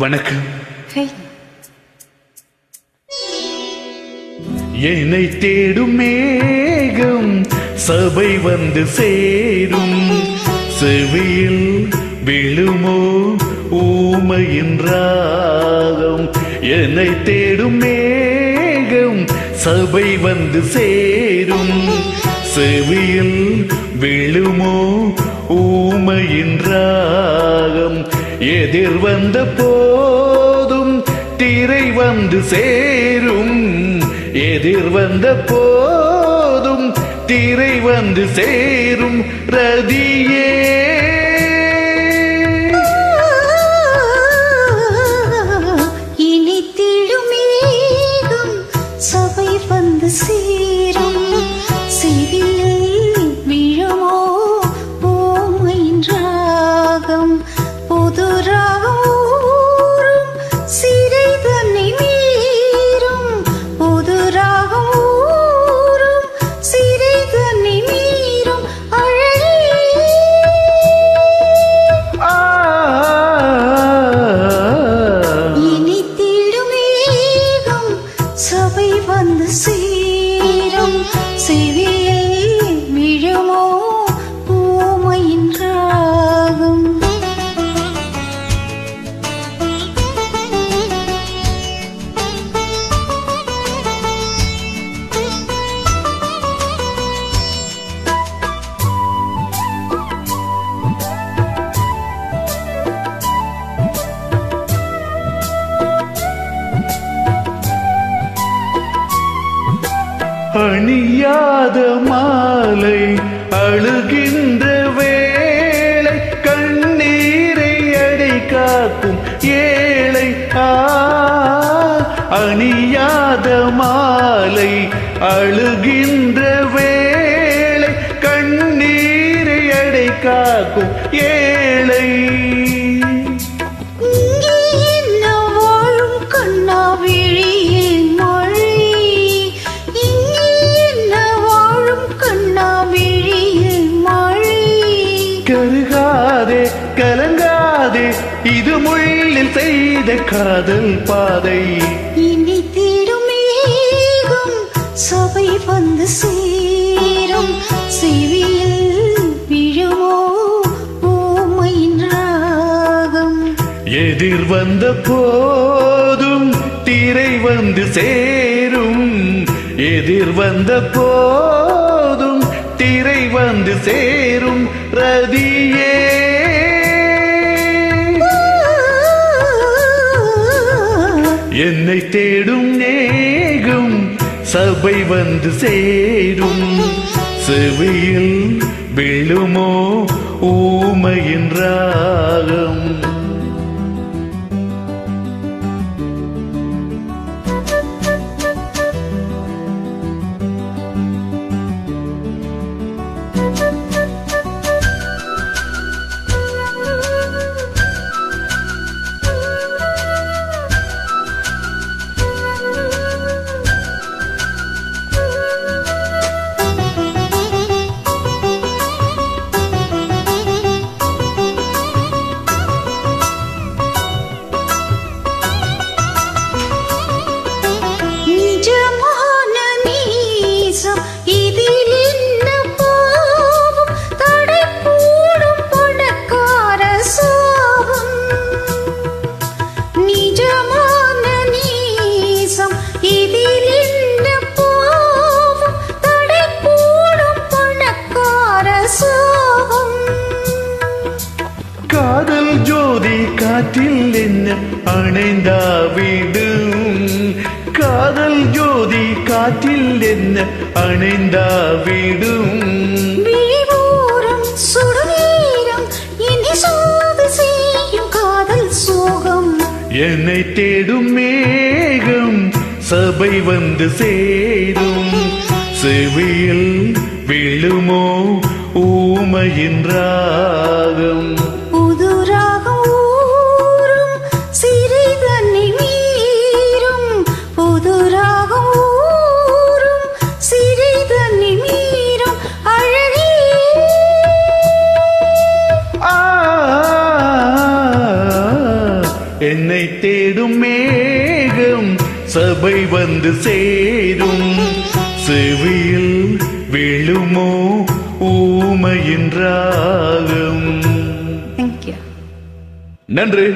வணக்கம். என்னை தேடும் மேகம் சபை வந்து சேரும், செவியில் விழுமோ ஊமையின் ராகம். என்னை தேடும் மேகம் சபை வந்து சேரும், செவியில் விழுமோ ஊமையின் ராகம். எதிர் வந்த போதும் திரை வந்து சேரும், எதிர் வந்த போதும் திரை வந்து சேரும். ரதியே இனி திடுமேகம் சபை வந்து சேரும், செவியில் விழுமோ ஓமையின் ராகம். புது ராகம் ஊரும் சிறை தன்னை மீறும், புது ராகம் ஊரும் சிறை தன்னை மீறும். அழகே இனி திடுமேகம் சபை வந்து சேரும், செவியில் விழுமோ ஊமையின் ராகம். அணியாத மாலை அழுகின்ற வேளை, கண்ணீரை அடை காக்கும் ஏழை. அணியாத மாலை அழுகின்ற வேளை, கண்ணீரை அடை காக்கும் ஏழை. கருகாதே கலங்காதே, இது முள்ளில் செய்த காதல் பாதை. இனி திடுமேகம் சபை வந்து சேரும், செவியில் விழுமோ ஊமையின் ராகம். எதிர் வந்த போதும் திரை வந்து சேரும், எதிர் வந்த போதும் திரை வந்து சேரும். ரதியே என்னை தேடும் நேகம் சபை வந்து சேரும், செவியில் விழுமோ ஊமையின் ராகம். காதல் ஜோதி காற்றில் என்ன அணைந்தாவிடும், காதல் ஜோதி காற்றில் என்ன அணைந்தாவிடும். என்னை தேடும் மேகம் சபை வந்து சேரும், செவியில் விழுமோ ஊமையின் ராகம். புது ராகம் ஊரும் சிறை தன்னை மீறும், புது ராகம் ஊரும் சிறை தன்னை மீறும். அழகே என்னை தேடும் மேகம் சபை வந்து சேரும் செவியில் விழுமோ ஊமையின் ராகம். தேங்க்யூ. நன்றி.